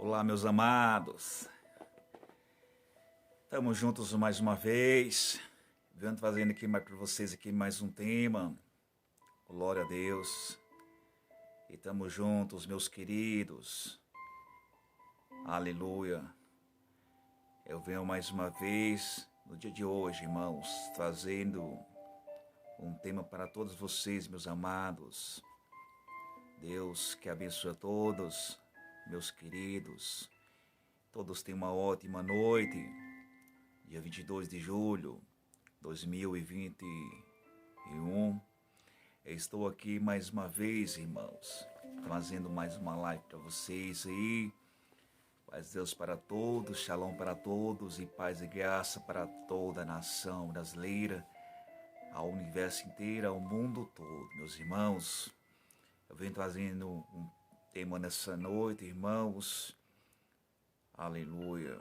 Olá, meus amados. Estamos juntos mais uma vez. Venho trazendo aqui mais para vocês aqui mais um tema. Glória a Deus. E estamos juntos, meus queridos. Aleluia. Eu venho mais uma vez no dia de hoje, irmãos, trazendo um tema para todos vocês, meus amados. Deus que abençoe a todos, meus queridos. Todos tenham uma ótima noite. Dia 22 de julho de 2021. Eu estou aqui mais uma vez, irmãos, trazendo mais uma live para vocês aí. Paz de Deus para todos, shalom para todos e paz e graça para toda a nação brasileira, ao universo inteiro, ao mundo todo. Meus irmãos, eu venho trazendo um tema nessa noite, irmãos. Aleluia.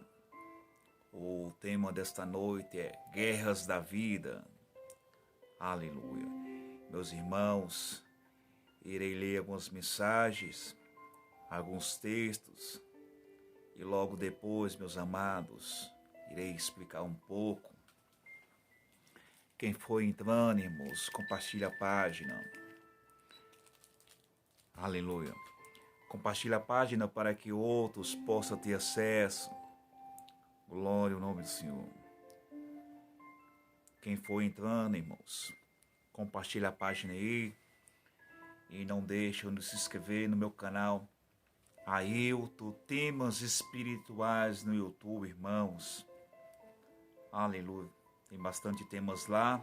O tema desta noite é Guerras da Vida. Aleluia. Meus irmãos, irei ler algumas mensagens, alguns textos, e logo depois, meus amados, irei explicar um pouco. Quem for entrando, irmãos, compartilha a página. Aleluia. Compartilha a página para que outros possam ter acesso. Glória ao nome do Senhor. Quem for entrando, irmãos, compartilha a página aí. E não deixe de se inscrever no meu canal Ailton Temas Espirituais no YouTube, irmãos. Aleluia. Tem bastante temas lá.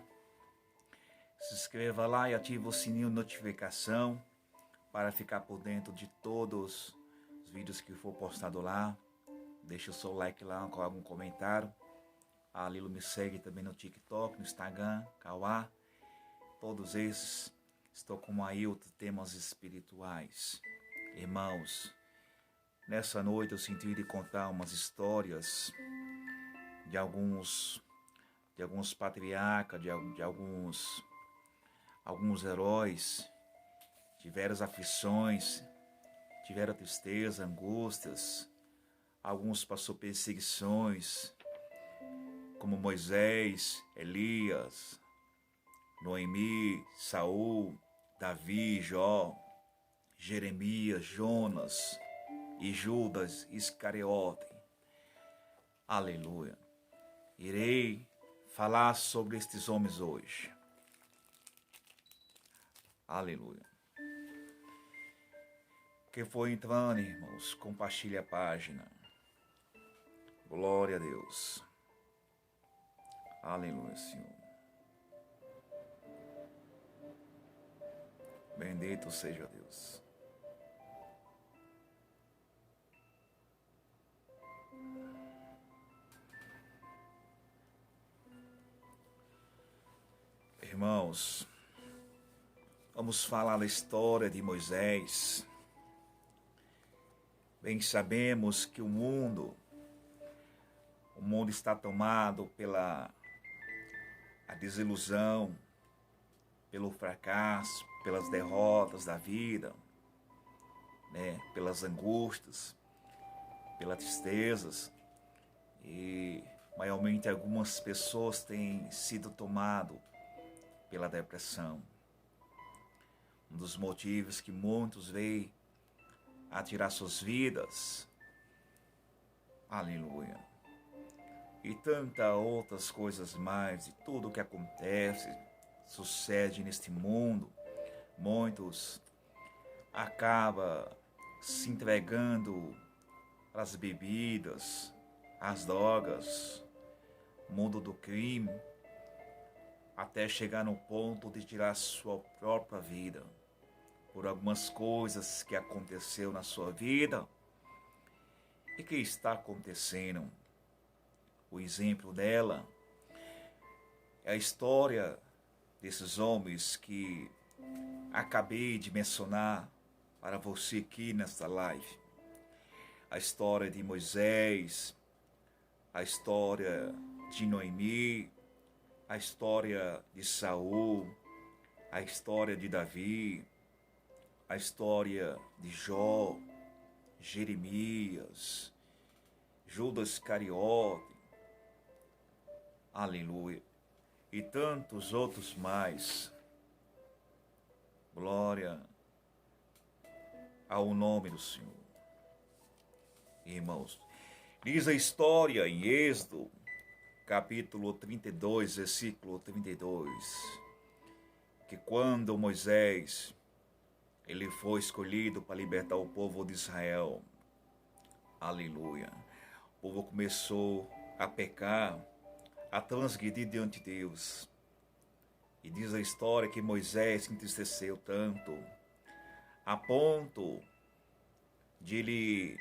Se inscreva lá e ative o sininho de notificação para ficar por dentro de todos os vídeos que for postado lá. Deixa o seu like lá com algum comentário. A Lilo me segue também no TikTok, no Instagram, Kawá. Todos esses estou com Ailton Temas Espirituais. Irmãos, nessa noite eu senti de contar umas histórias de alguns patriarcas, de alguns heróis. Tiveram aflições, tiveram tristeza, angústias. Alguns passou perseguições, como Moisés, Elias, Noemi, Saul, Davi, Jó, Jeremias, Jonas e Judas Iscariote. Aleluia. Irei falar sobre estes homens hoje. Aleluia. Quem for entrando, irmãos, compartilhe a página. Glória a Deus. Aleluia, Senhor. Bendito seja Deus. Irmãos, vamos falar da história de Moisés. Bem sabemos que o mundo está tomado pela a desilusão, pelo fracasso, pelas derrotas da vida, né? Pelas angústias, pelas tristezas. E maiormente algumas pessoas têm sido tomadas pela depressão. Um dos motivos que muitos veem a tirar suas vidas. Aleluia. E tantas outras coisas mais, de tudo que acontece, sucede neste mundo. Muitos acabam se entregando às bebidas, às drogas, mundo do crime, até chegar no ponto de tirar sua própria vida, por algumas coisas que aconteceu na sua vida e que está acontecendo. O exemplo dela é a história desses homens que acabei de mencionar para você aqui nesta live. A história de Moisés, a história de Noemi, a história de Saul, a história de Davi, a história de Jó, Jeremias, Judas Iscariote, aleluia, e tantos outros mais. Glória ao nome do Senhor. Irmãos, diz a história em Êxodo, capítulo 32, versículo 32, que quando Moisés, ele foi escolhido para libertar o povo de Israel, aleluia, o povo começou a pecar, a transgredir diante de Deus. E diz a história que Moisés se entristeceu tanto, a ponto de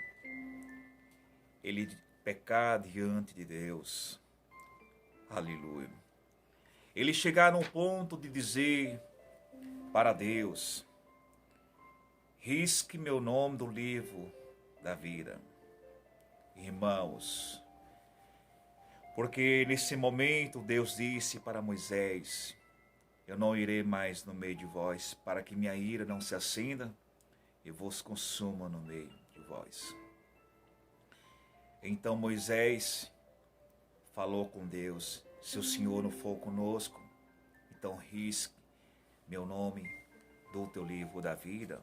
ele pecar diante de Deus. Aleluia. Ele chegar no ponto de dizer para Deus: risque meu nome do livro da vida. Irmãos, porque nesse momento Deus disse para Moisés: eu não irei mais no meio de vós, para que minha ira não se acenda e vos consuma no meio de vós. Então Moisés falou com Deus: se o Senhor não for conosco, então risque meu nome do teu livro da vida.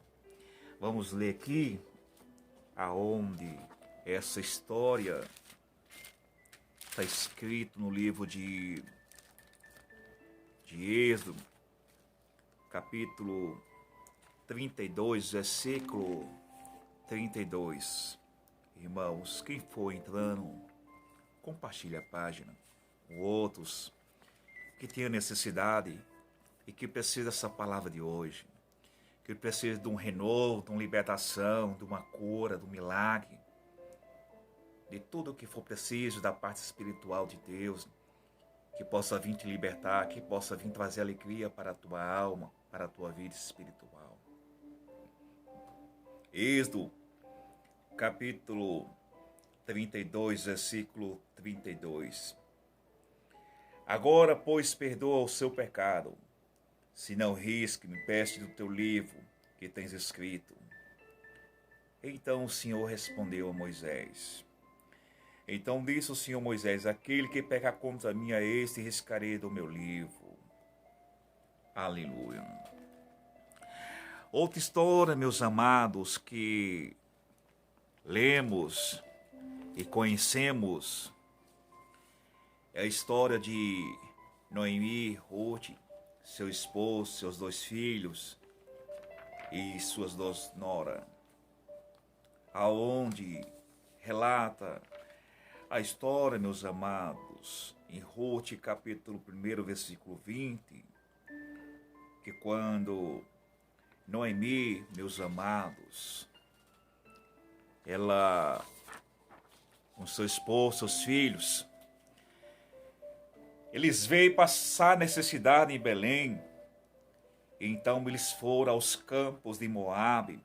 Vamos ler aqui aonde essa história está escrito no livro de Êxodo, capítulo 32, versículo 32. Irmãos, quem for entrando, compartilhe a página com outros que tenham necessidade e que precisam dessa palavra de hoje, que precisam de um renovo, de uma libertação, de uma cura, de um milagre, de tudo o que for preciso da parte espiritual de Deus, que possa vir te libertar, que possa vir trazer alegria para a tua alma, para a tua vida espiritual. Êxodo, capítulo 32, versículo 32. Agora, pois, perdoa o seu pecado, se não risque-me peste do teu livro que tens escrito. Então o Senhor respondeu a Moisés: então disse o Senhor a Moisés: aquele que pecar contra mim, a este riscarei do meu livro. Aleluia. Outra história, meus amados, que lemos e conhecemos, é a história de Noemi, Ruth, seu esposo, seus 2 filhos e suas 2 noras, aonde relata a história, meus amados, em Ruth, capítulo 1, versículo 20, que quando Noemi, meus amados, ela, com seu esposo, seus filhos, eles veio passar necessidade em Belém, então eles foram aos campos de Moabe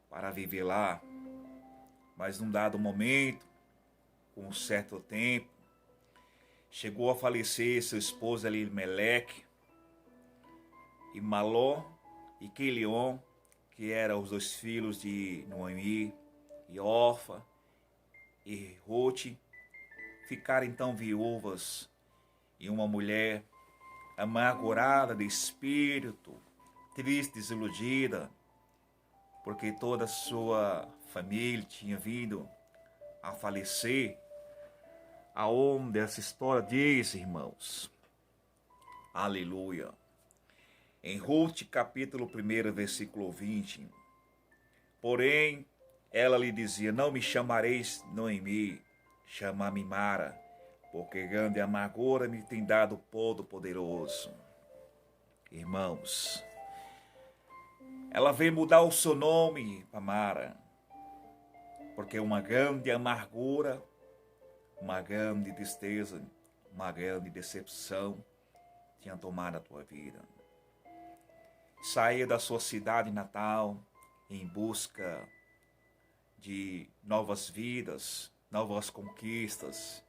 para viver lá, mas num dado momento, com um certo tempo, chegou a falecer seu esposo Elimeleque, e Malom e Quilion, que eram os 2 filhos de Noemi, e Orfa e Ruth, ficaram então viúvas, e uma mulher amargurada de espírito, triste, desiludida, porque toda a sua família tinha vindo a falecer, aonde essa história diz, irmãos, aleluia, em Ruth, capítulo 1, versículo 20, porém, ela lhe dizia: não me chamareis Noemi, chama-me Mara, porque grande amargura me tem dado o Todo-Poderoso. Irmãos, ela veio mudar o seu nome para Mara, porque uma grande amargura, uma grande tristeza, uma grande decepção tinha tomado a tua vida. Saía da sua cidade natal em busca de novas vidas, novas conquistas,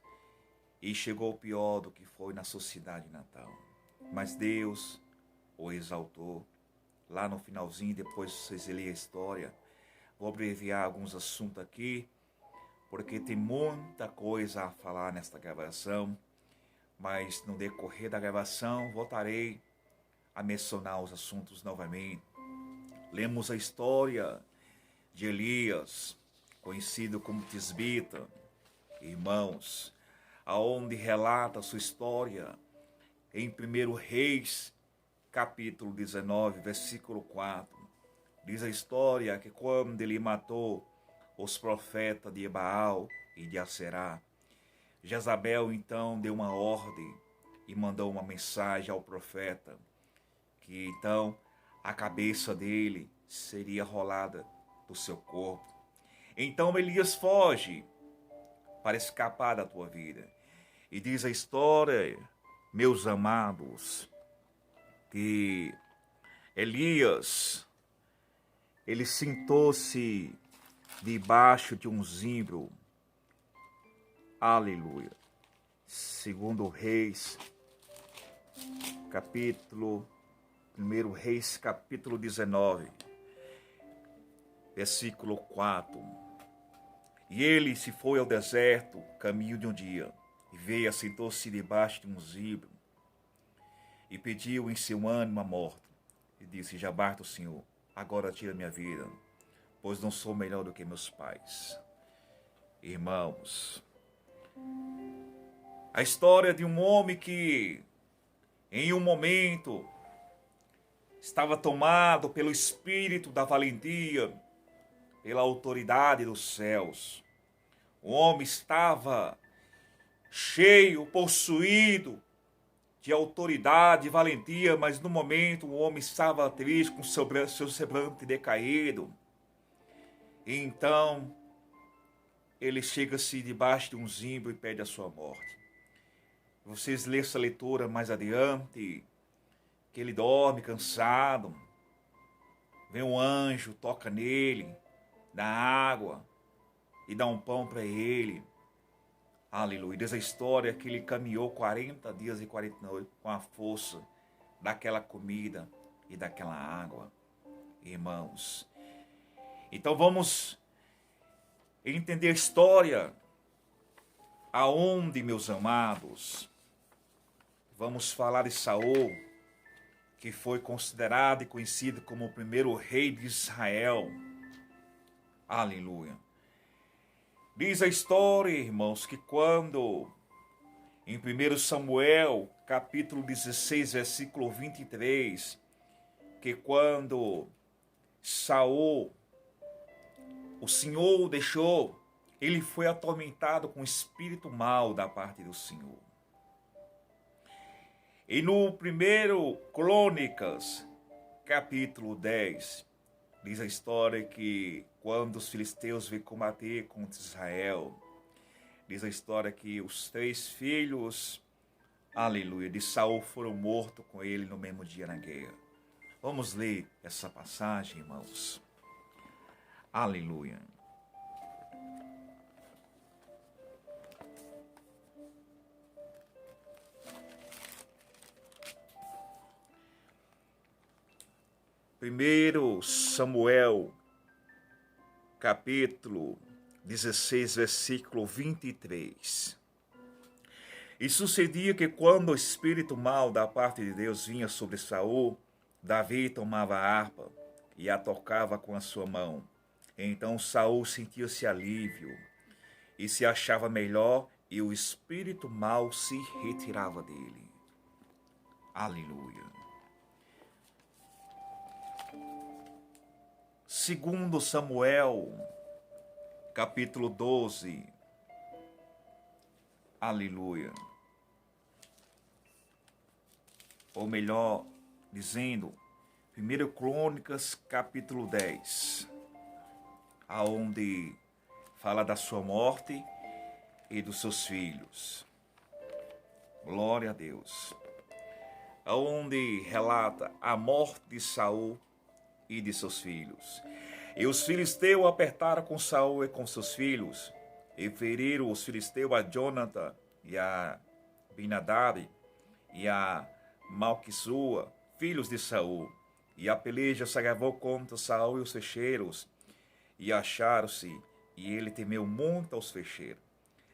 e chegou pior do que foi na sua cidade natal. Mas Deus o exaltou. Lá no finalzinho, depois vocês lerem a história, Vou abreviar alguns assuntos aqui, porque tem muita coisa a falar nesta gravação, mas no decorrer da gravação voltarei a mencionar os assuntos novamente. Lemos a história de Elias, conhecido como Tisbita, irmãos, aonde relata a sua história em 1 Reis, capítulo 19, versículo 4. Diz a história que quando ele matou os profetas de Baal e de Aserá, Jezabel então deu uma ordem e mandou uma mensagem ao profeta, que então a cabeça dele seria rolada do seu corpo. Então Elias foge para escapar da tua vida. E diz a história, meus amados, que Elias, ele sentou-se debaixo de um zimbro. Aleluia. Segundo Reis, capítulo 1 Reis, capítulo 19, versículo 4. E ele se foi ao deserto, caminho de um dia, e veio, assentou-se debaixo de um zimbro, e pediu em seu ânimo a morte, e disse: já basta o Senhor, agora tira minha vida, pois não sou melhor do que meus pais. Irmãos, a história de um homem que, em um momento, estava tomado pelo espírito da valentia, pela autoridade dos céus. O homem estava cheio, possuído de autoridade e valentia, mas no momento o homem estava triste, com seu semblante decaído. E então ele chega-se debaixo de um zimbro e pede a sua morte. Vocês lêem essa leitura mais adiante, que ele dorme cansado, vem um anjo, toca nele, dá água e dá um pão para ele. Aleluia. Diz a história que ele caminhou 40 dias e 40 noites com a força daquela comida e daquela água. Irmãos, então vamos entender a história aonde, meus amados, vamos falar de Saul, que foi considerado e conhecido como o primeiro rei de Israel. Aleluia. Diz a história, irmãos, que quando, em 1 Samuel, capítulo 16, versículo 23, que quando Saul, o Senhor o deixou, ele foi atormentado com espírito mau da parte do Senhor. E no 1 Crônicas, capítulo 10, diz a história que quando os filisteus vêm combater contra Israel, diz a história que os 3 filhos, aleluia, de Saul foram mortos com ele no mesmo dia na guerra. Vamos ler essa passagem, irmãos. Aleluia. Primeiro Samuel, capítulo 16, versículo 23. E sucedia que quando o espírito mau da parte de Deus vinha sobre Saul, Davi tomava a harpa e a tocava com a sua mão. Então Saul sentia-se alívio e se achava melhor, e o espírito mau se retirava dele. Aleluia. Segundo Samuel, capítulo 12. Aleluia. Ou melhor dizendo, 1 Crônicas, capítulo 10. Aonde fala da sua morte e dos seus filhos. Glória a Deus. Aonde relata a morte de Saul e de seus filhos. E os filisteus apertaram com Saul e com seus filhos, e feriram os filisteus a Jonathan e a Abinadab e a Malquissua, filhos de Saul. E a peleja se agravou contra Saul e os fecheiros. e acharam-se, e ele temeu muito aos fecheiros.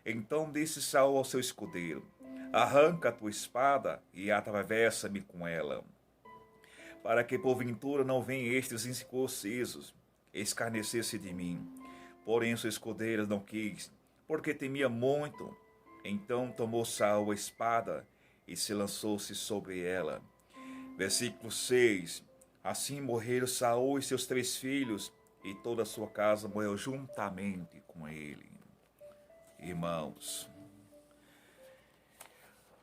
Então disse Saul ao seu escudeiro: arranca a tua espada e atravessa-me com ela, para que porventura não venham estes incircuncisos escarnecer-se de mim. Porém o seu escudeiro não quis, porque temia muito. Então tomou Saul a espada e se lançou-se sobre ela. Versículo 6. Assim morreram Saul e seus 3 filhos, e toda a sua casa morreu juntamente com ele. Irmãos,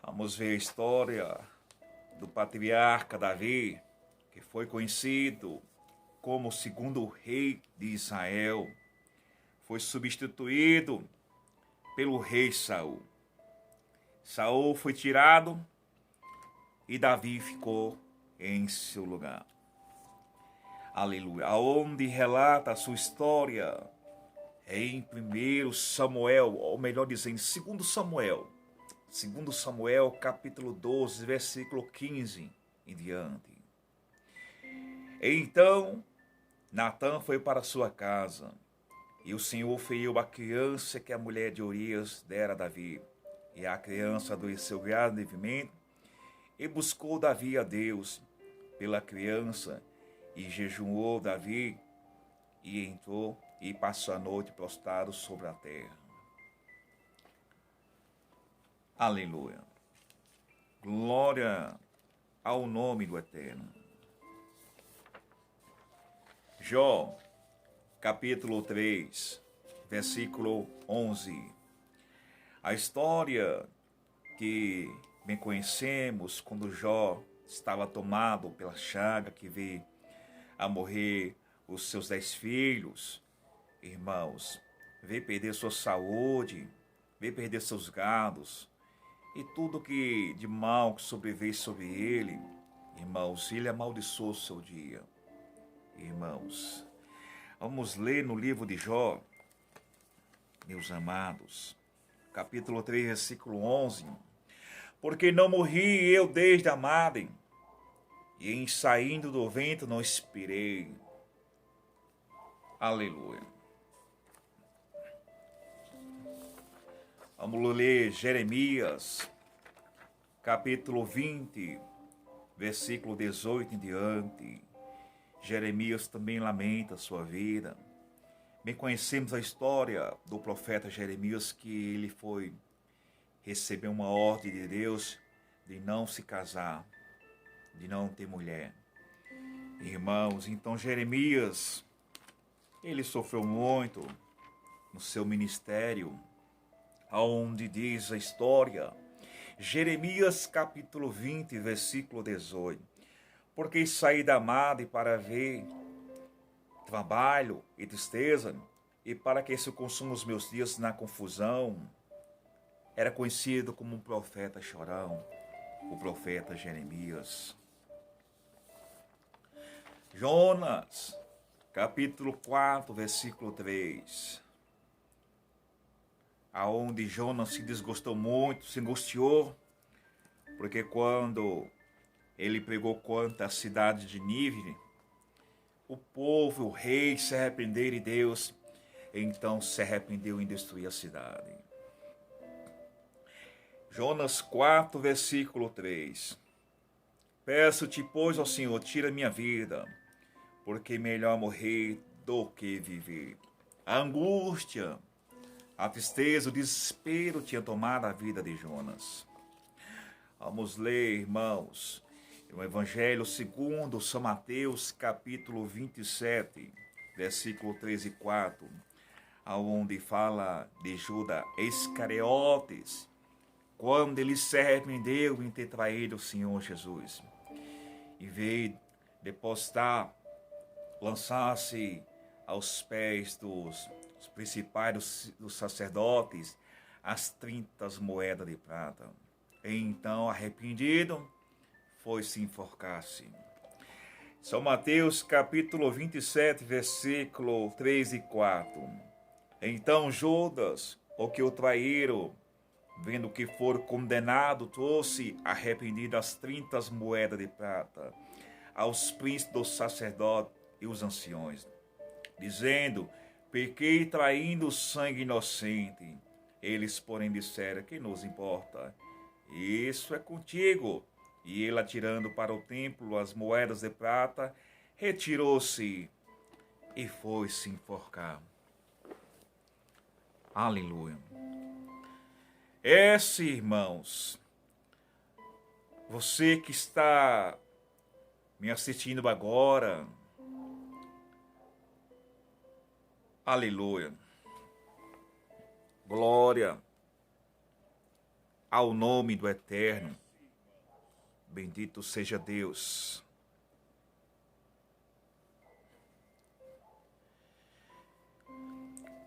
vamos ver a história do patriarca Davi, que foi conhecido como o segundo rei de Israel. Foi substituído pelo rei Saul. Saul foi tirado e Davi ficou em seu lugar. Aleluia. Aonde relata a sua história em 1 Samuel, ou melhor dizendo, 2 Samuel. 2 Samuel, capítulo 12, versículo 15 em diante. Então, Natã foi para sua casa, e o Senhor feriu a criança que a mulher de Urias dera a Davi. E a criança adoeceu gravemente, e buscou Davi a Deus pela criança, e jejuou Davi, e entrou e passou a noite prostrado sobre a terra. Aleluia. Glória ao nome do Eterno. Jó, capítulo 3, versículo 11. A história que bem conhecemos, quando Jó estava tomado pela chaga, que veio a morrer os seus 10 filhos, irmãos, veio perder sua saúde, veio perder seus gados, e tudo que de mal que sobreveio sobre ele, irmãos, ele amaldiçoou o seu dia. Irmãos, vamos ler no livro de Jó, meus amados, capítulo 3, versículo 11. Porque não morri eu desde a madre, e em saindo do vento não expirei. Aleluia. Vamos ler Jeremias, capítulo 20, versículo 18 em diante. Jeremias também lamenta a sua vida. Bem conhecemos a história do profeta Jeremias, que ele recebeu uma ordem de Deus de não se casar, de não ter mulher. Irmãos, então Jeremias, ele sofreu muito no seu ministério, aonde diz a história, Jeremias capítulo 20, versículo 18. Porque saí da madre para ver trabalho e tristeza, e para que se consuma os meus dias na confusão. Era conhecido como um profeta chorão, o profeta Jeremias. Jonas, capítulo 4, versículo 3. Aonde Jonas se desgostou muito, se angustiou, porque quando ele pregou contra a cidade de Nínive, o povo, o rei se arrependeram de Deus, então se arrependeu em destruir a cidade. Jonas 4, versículo 3. Peço-te, pois, ao Senhor, tira minha vida, porque melhor morrer do que viver. A angústia, a tristeza, o desespero tinha tomado a vida de Jonas. Vamos ler, irmãos, o Evangelho segundo São Mateus, capítulo 27, versículo 3 e 4, onde fala de Judas Iscariotes, quando ele se arrependeu em ter traído o Senhor Jesus, e veio depositar, lançar-se aos pés dos principais dos sacerdotes as 30 moedas de prata. E então, arrependido, foi se enforcar-se. São Mateus capítulo 27, versículo 3 e 4. Então Judas, o que o traíram, vendo que for condenado, trouxe arrependido as 30 moedas de prata aos príncipes dos sacerdotes e os anciões, dizendo: pequei traindo sangue inocente. Eles, porém, disseram: que nos importa? Isso é contigo. E ele, atirando para o templo as moedas de prata, retirou-se e foi se enforcar. Aleluia. Irmãos, você que está me assistindo agora, aleluia, glória ao nome do Eterno, bendito seja Deus.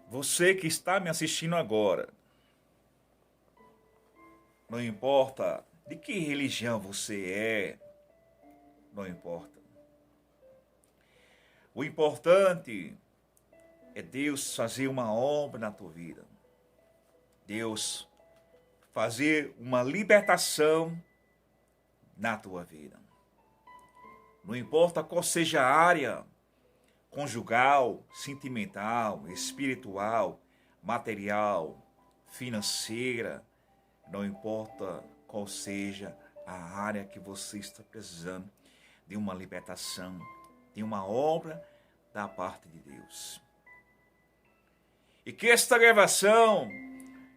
Você que está me assistindo agora, não importa de que religião você é, não importa. O importante é Deus fazer uma obra na tua vida. Deus fazer uma libertação na tua vida. Não importa qual seja a área conjugal, sentimental, espiritual, material, financeira, não importa qual seja a área que você está precisando de uma libertação, de uma obra da parte de Deus. E que esta gravação,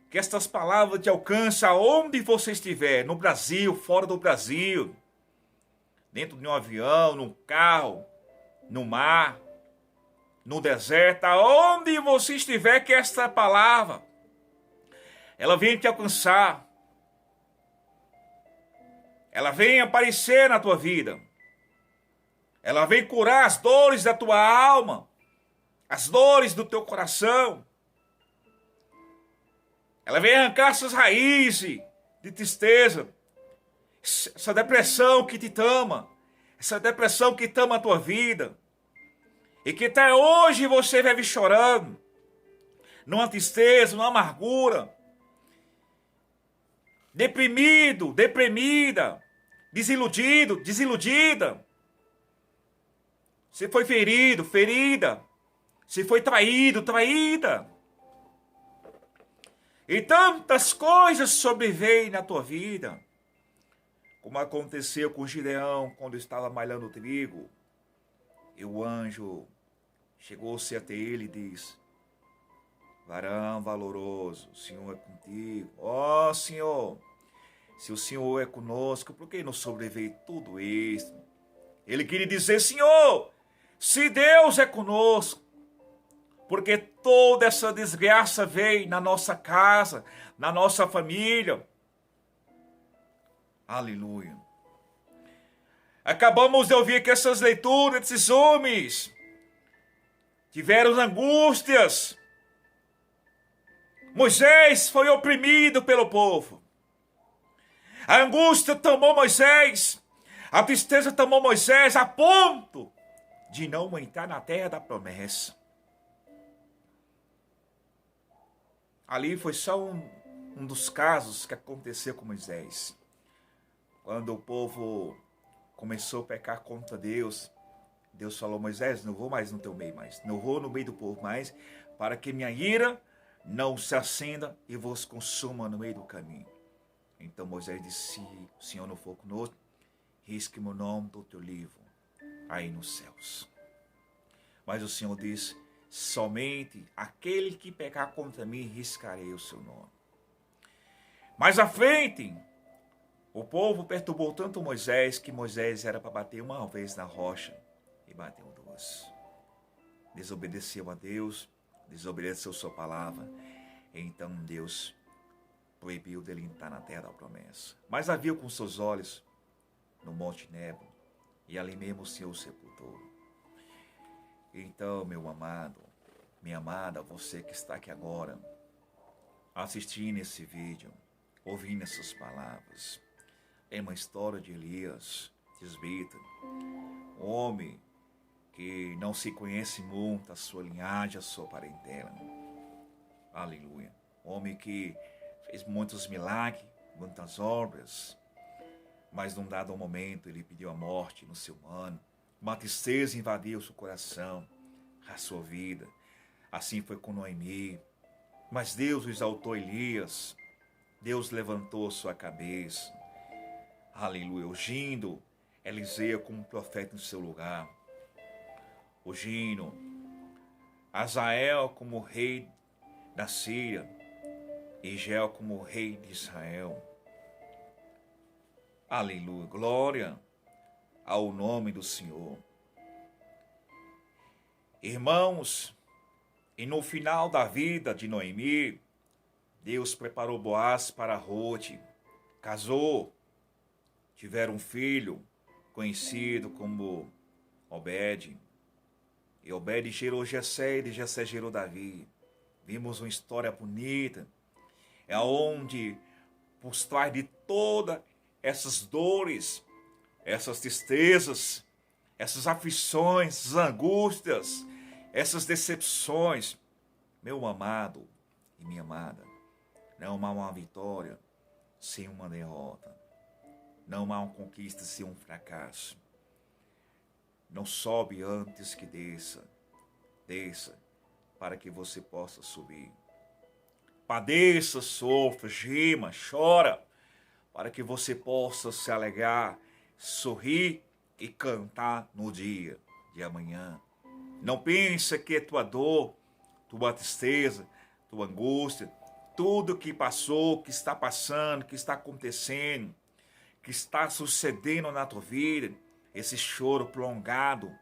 que estas palavras te alcancem aonde você estiver, no Brasil, fora do Brasil, dentro de um avião, num carro, no mar, no deserto, aonde você estiver, que esta palavra, ela vem te alcançar. Ela vem aparecer na tua vida. Ela vem curar as dores da tua alma, as dores do teu coração. Ela vem arrancar essas raízes de tristeza, essa depressão que te tama, essa depressão que tama a tua vida. E que até hoje você vive chorando, numa tristeza, numa amargura, deprimido, deprimida, desiludido, desiludida. Você foi ferido, ferida. Você foi traído, traída. E tantas coisas sobrevêm na tua vida, como aconteceu com Gideão quando estava malhando o trigo. E o anjo chegou-se até ele e disse: varão valoroso, o Senhor é contigo. Ó Senhor, se o Senhor é conosco, por que nos sobreveio tudo isso? Ele queria dizer: Senhor, se Deus é conosco, porque toda essa desgraça veio na nossa casa, na nossa família. Aleluia. Acabamos de ouvir que essas leituras, esses homens, tiveram angústias. Moisés foi oprimido pelo povo. A angústia tomou Moisés. A tristeza tomou Moisés a ponto de não entrar na terra da promessa. Ali foi só um dos casos que aconteceu com Moisés. Quando o povo começou a pecar contra Deus, Deus falou: Moisés, não vou mais no teu meio mais. Não vou no meio do povo mais, para que minha ira não se acenda e vos consuma no meio do caminho. Então Moisés disse: se o Senhor não for conosco, risque meu nome do teu livro aí nos céus. Mas o Senhor disse: somente aquele que pecar contra mim, riscarei o seu nome. Mais à frente, o povo perturbou tanto Moisés, que Moisés era para bater uma vez na rocha, e bateu duas. Desobedeceu a Deus, desobedeceu sua palavra. Então Deus proibiu dele entrar na terra da promessa. Mas a viu com seus olhos no Monte Nebo, e ali mesmo o Senhor o sepultou. Então, meu amado, minha amada, você que está aqui agora, assistindo esse vídeo, ouvindo essas palavras, é uma história de Elias, tisbita, um homem que não se conhece muito a sua linhagem, a sua parentela. Aleluia. Homem que fez muitos milagres, muitas obras, mas num dado momento ele pediu a morte no seu ano. Uma tristeza invadiu seu coração, a sua vida. Assim foi com Noemi. Mas Deus exaltou Elias. Deus levantou sua cabeça. Aleluia. Ungindo Eliseu como profeta em seu lugar. Ungindo Azael como rei da Síria. E Jeel como rei de Israel. Aleluia. Glória ao nome do Senhor. Irmãos, e no final da vida de Noemi, Deus preparou Boaz para Ruth. Casou. Tiveram um filho conhecido como Obed. E Obed gerou Jessé e Jessé gerou Davi. Vimos uma história bonita. É onde, por trás de todas essas dores, essas tristezas, essas aflições, essas angústias, essas decepções, meu amado e minha amada, não há uma vitória sem uma derrota. Não há uma conquista sem um fracasso. Não sobe antes que desça. Desça para que você possa subir. Padeça, sofra, gema, chora, para que você possa se alegrar, sorrir e cantar no dia de amanhã. Não pense que tua dor, tua tristeza, tua angústia, tudo que passou, que está passando, que está acontecendo, que está sucedendo na tua vida, esse choro prolongado,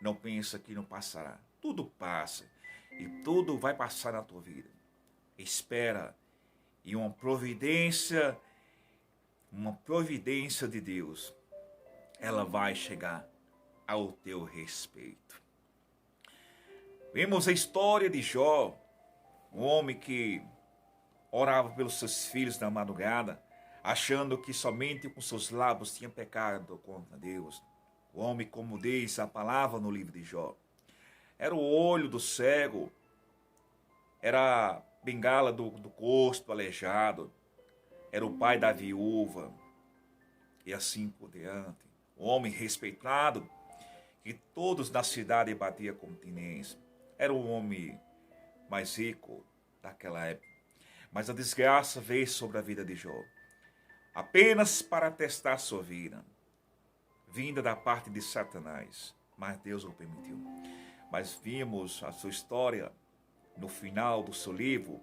não pensa que não passará. Tudo passa e tudo vai passar na tua vida. Espera e uma providência de Deus, ela vai chegar ao teu respeito. Vemos a história de Jó, um homem que orava pelos seus filhos na madrugada, achando que somente com seus lábios tinha pecado contra Deus. O homem, como diz a palavra no livro de Jó, era o olho do cego, era a bengala do costo aleijado, era o pai da viúva, e assim por diante. Um homem respeitado, que todos na cidade batiam continência. Era o homem mais rico daquela época. Mas a desgraça veio sobre a vida de Jó, apenas para testar sua vida, vinda da parte de Satanás, mas Deus o permitiu. Mas vimos a sua história no final do seu livro,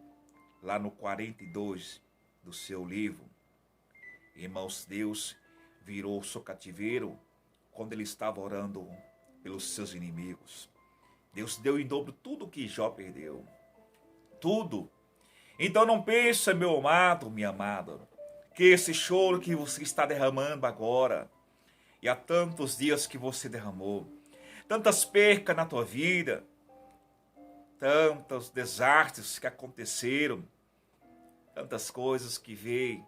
lá no 42 do seu livro. Irmãos, Deus virou o seu cativeiro quando ele estava orando pelos seus inimigos. Deus deu em dobro tudo que Jó perdeu. Tudo. Então não pense, meu amado, minha amada, que esse choro que você está derramando agora, e há tantos dias que você derramou, tantas percas na tua vida, tantos desastres que aconteceram, tantas coisas que veio,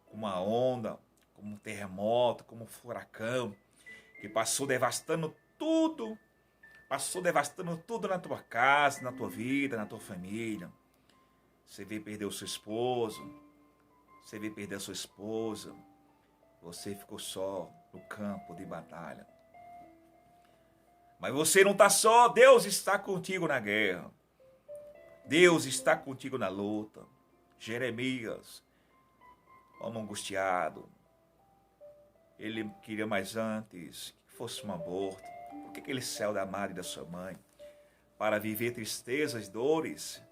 como uma onda, como um terremoto, como um furacão, que passou devastando tudo na tua casa, na tua vida, na tua família. Você veio perder o seu esposo, você veio perder a sua esposa, você ficou só no campo de batalha. Mas você não está só, Deus está contigo na guerra. Deus está contigo na luta. Jeremias, homem angustiado, ele queria mais antes que fosse um aborto. Por que ele saiu da madre da sua mãe? Para viver tristezas, dores.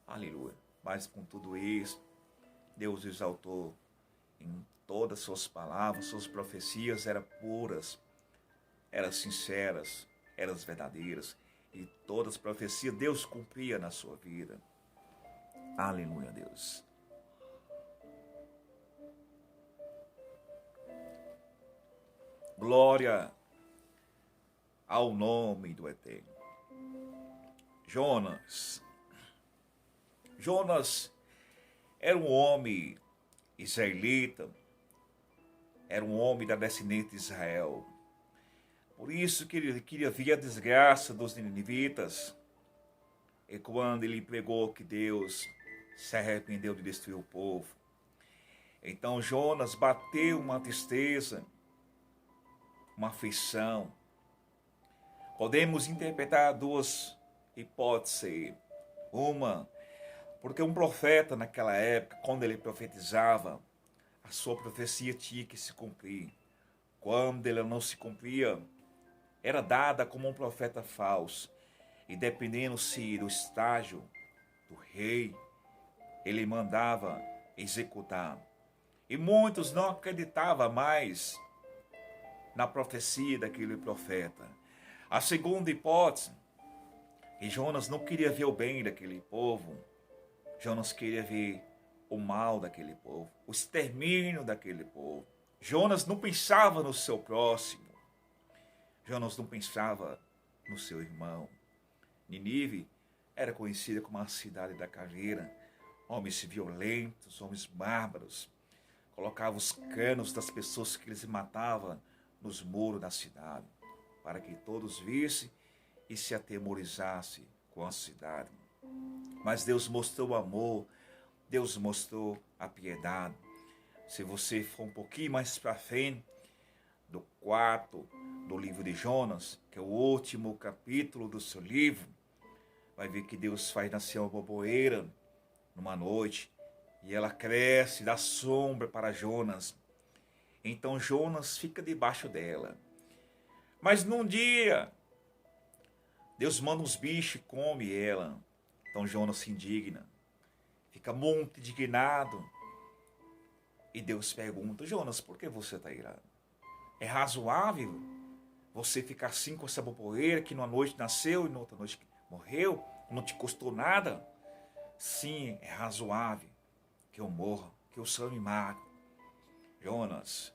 Aleluia. Mas com tudo isso, Deus exaltou em todas as suas palavras, suas profecias eram puras, eram sinceras, eram verdadeiras. E todas as profecias Deus cumpria na sua vida. Aleluia, Deus. Glória ao nome do Eterno. Jonas era um homem israelita, era um homem da descendente de Israel. Por isso que ele queria ver a desgraça dos ninivitas. E quando ele pregou que Deus se arrependeu de destruir o povo, então Jonas bateu uma tristeza, uma aflição. Podemos interpretar duas E pode ser uma, porque um profeta naquela época, quando ele profetizava, a sua profecia tinha que se cumprir. Quando ela não se cumpria, era dada como um profeta falso. E dependendo-se do estágio do rei, ele mandava executar. E muitos não acreditavam mais na profecia daquele profeta. A segunda hipótese, e Jonas não queria ver o bem daquele povo. Jonas queria ver o mal daquele povo, o extermínio daquele povo. Jonas não pensava no seu próximo. Jonas não pensava no seu irmão. Nínive era conhecida como a cidade da caveira. Homens violentos, homens bárbaros. Colocavam os canos das pessoas que eles matavam nos muros da cidade, para que todos vissem e se atemorizassem com a cidade. Mas Deus mostrou o amor, Deus mostrou a piedade. Se você for um pouquinho mais para frente, do 4 do livro de Jonas, que é o último capítulo do seu livro, vai ver que Deus faz nascer uma borboleira numa noite, e ela cresce, dá sombra para Jonas. Então Jonas fica debaixo dela. Mas num dia, Deus manda uns bichos e come ela. Então Jonas se indigna, fica muito indignado. E Deus pergunta: Jonas, por que você está irado? É razoável você ficar assim com essa borboleira que numa noite nasceu e na outra noite morreu? Não te custou nada? Sim, é razoável que eu morra, que o Senhor me mate. Jonas,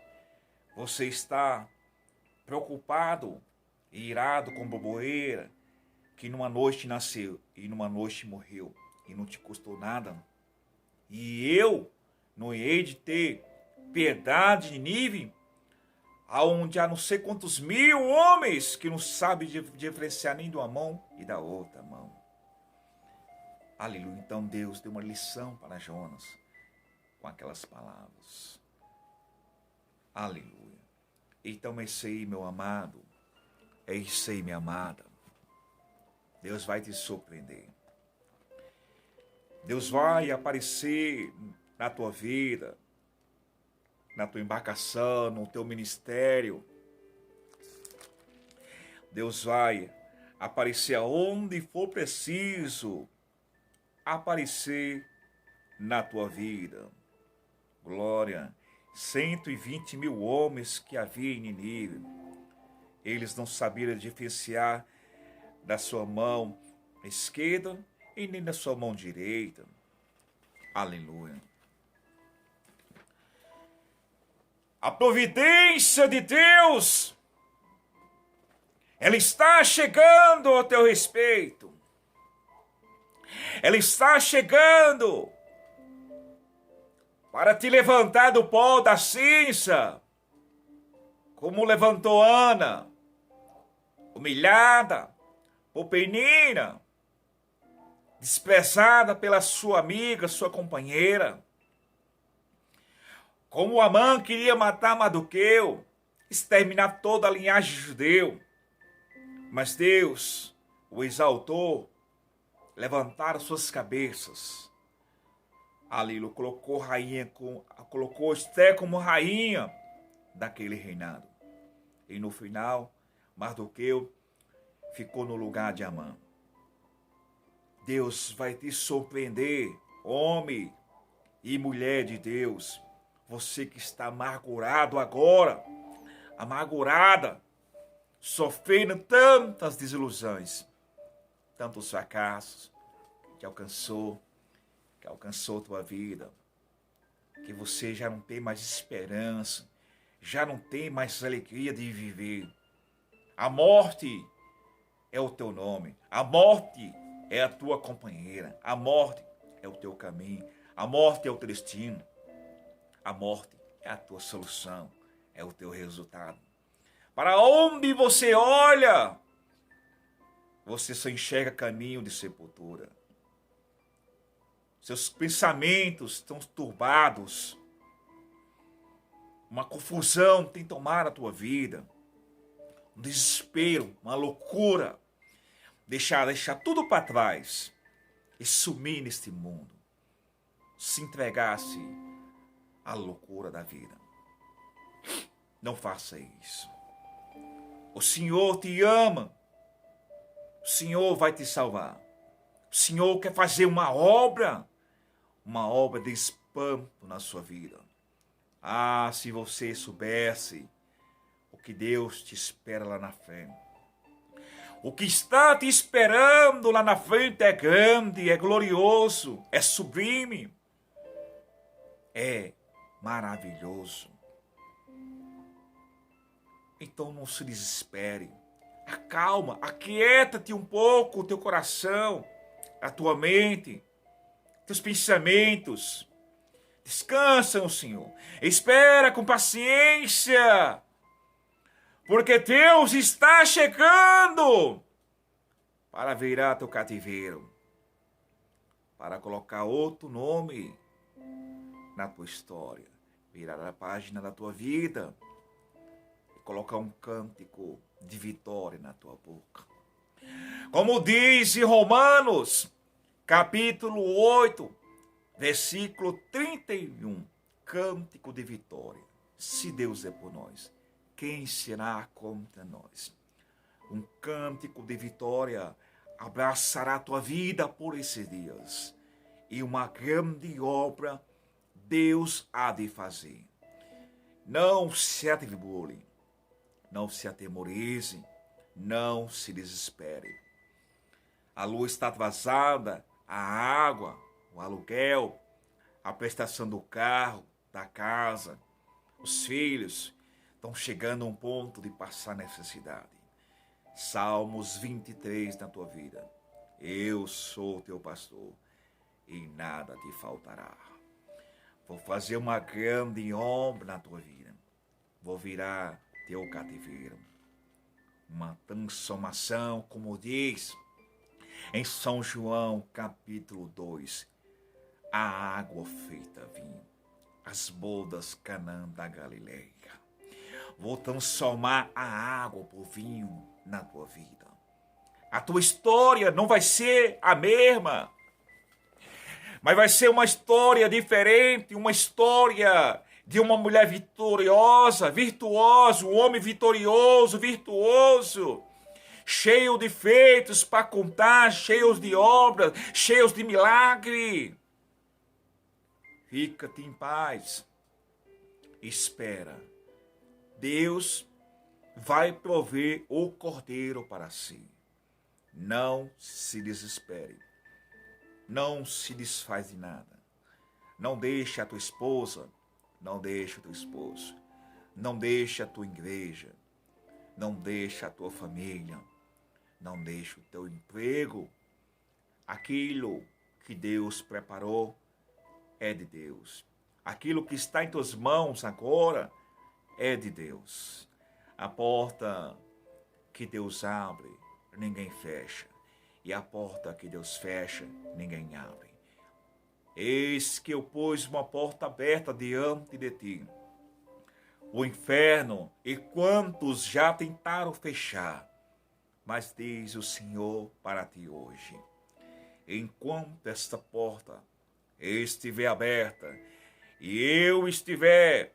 você está preocupado e irado com a borboleira que numa noite nasceu e numa noite morreu e não te custou nada? E eu não hei de ter piedade de Nínive, aonde há não sei quantos mil homens que não sabem diferenciar nem de uma mão e da outra mão. Aleluia. Então Deus deu uma lição para Jonas com aquelas palavras. Aleluia. Então é isso aí, meu amado. É isso aí, minha amada. Deus vai te surpreender. Deus vai aparecer na tua vida, na tua embarcação, no teu ministério. Deus vai aparecer aonde for preciso aparecer na tua vida. Glória. 120 mil homens que havia em Nínive. Eles não sabiam diferenciar da sua mão esquerda e nem da sua mão direita. Aleluia. A providência de Deus, ela está chegando ao teu respeito. Ela está chegando para te levantar do pó da cinza, como levantou Ana, humilhada por Penina, desprezada pela sua amiga, sua companheira. Como Amã queria matar Mardoqueu, exterminar toda a linhagem judeu. Mas Deus o exaltou, levantaram suas cabeças. Aleluia, colocou Esther como rainha daquele reinado. E no final, Mardoqueu ficou no lugar de Amã. Deus vai te surpreender, homem e mulher de Deus. Você que está amargurado agora, amargurada, sofrendo tantas desilusões, tantos fracassos que alcançou tua vida, que você já não tem mais esperança, já não tem mais alegria de viver. A morte é o teu nome, a morte é a tua companheira, a morte é o teu caminho, a morte é o teu destino, a morte é a tua solução, é o teu resultado. Para onde você olha, você só enxerga caminho de sepultura. Seus pensamentos estão turbados. Uma confusão tem tomado a tua vida. Um desespero, uma loucura. deixar tudo para trás e sumir neste mundo, se entregasse à loucura da vida. Não faça isso. O Senhor te ama. O Senhor vai te salvar. O Senhor quer fazer uma obra de espanto na sua vida. Ah, se você soubesse o que Deus te espera lá na frente. O que está te esperando lá na frente é grande, é glorioso, é sublime, é maravilhoso. Então não se desespere. Acalma, aquieta-te um pouco o teu coração, a tua mente, teus pensamentos. Descansa no Senhor. Espera com paciência. Porque Deus está chegando para virar teu cativeiro. Para colocar outro nome na tua história. Virar a página da tua vida. E colocar um cântico de vitória na tua boca. Como diz em Romanos, capítulo 8, versículo 31. Cântico de vitória. Se Deus é por nós, quem será contra nós? Um cântico de vitória abraçará a tua vida por esses dias. E uma grande obra Deus há de fazer. Não se atribule, não se atemorize, não se desespere. A luz está atrasada, a água, o aluguel, a prestação do carro, da casa, os filhos estão chegando a um ponto de passar necessidade. Salmos 23 na tua vida. Eu sou teu pastor e nada te faltará. Vou fazer uma grande obra na tua vida. Vou virar teu cativeiro. Uma transformação, como diz em São João capítulo 2. A água feita vinho. As bodas Canaã da Galileia. Vou transformar a água por vinho na tua vida. A tua história não vai ser a mesma, mas vai ser uma história diferente, uma história de uma mulher vitoriosa, virtuosa, um homem vitorioso, virtuoso, cheio de feitos para contar, cheios de obras, cheios de milagre. Fica-te em paz, espera. Deus vai prover o cordeiro para si. Não se desespere. Não se desfaz de nada. Não deixe a tua esposa. Não deixe o teu esposo. Não deixe a tua igreja. Não deixe a tua família. Não deixe o teu emprego. Aquilo que Deus preparou é de Deus. Aquilo que está em tuas mãos agora é de Deus. A porta que Deus abre, ninguém fecha. E a porta que Deus fecha, ninguém abre. Eis que eu pus uma porta aberta diante de ti. O inferno e quantos já tentaram fechar. Mas diz o Senhor para ti hoje. Enquanto esta porta estiver aberta e eu estiver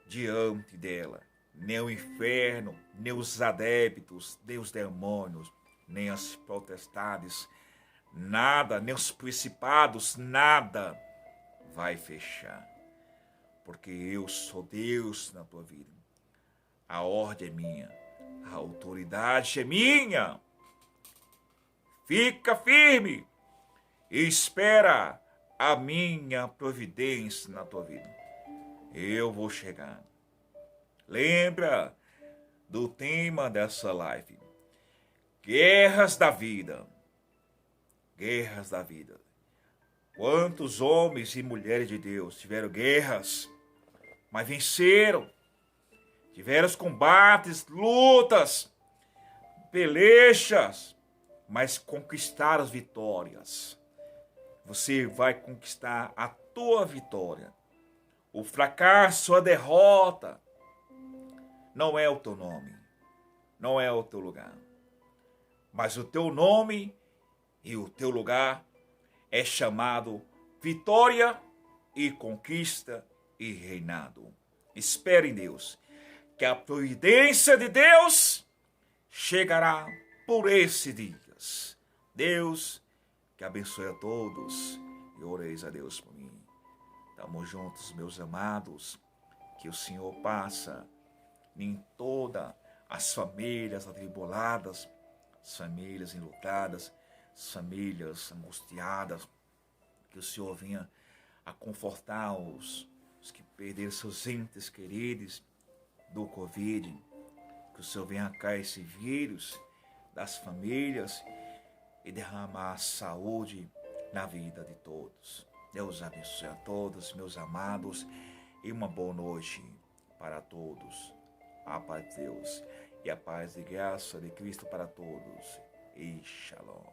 diante dela, nem o inferno, nem os adeptos, nem os demônios, nem as potestades, nada, nem os principados, nada vai fechar. Porque eu sou Deus na tua vida. A ordem é minha, a autoridade é minha. Fica firme e espera a minha providência na tua vida. Eu vou chegar. Lembra do tema dessa live. Guerras da vida. Guerras da vida. Quantos homens e mulheres de Deus tiveram guerras, mas venceram. Tiveram os combates, lutas, pelechas, mas conquistaram as vitórias. Você vai conquistar a tua vitória. O fracasso, a derrota, não é o teu nome, não é o teu lugar. mas o teu nome e o teu lugar é chamado vitória e conquista e reinado. Espere em Deus, que a providência de Deus chegará por esses dias. Deus que abençoe a todos e oreis a Deus por mim. Estamos juntos, meus amados, que o Senhor passa em todas as famílias atribuladas, as famílias enlutadas, as famílias angustiadas, que o Senhor venha a confortar os que perderam seus entes queridos do Covid, que o Senhor venha arrancar esse vírus das famílias e derramar saúde na vida de todos. Deus abençoe a todos, meus amados, e uma boa noite para todos. A paz de Deus e a paz e graça de Cristo para todos. E Shalom.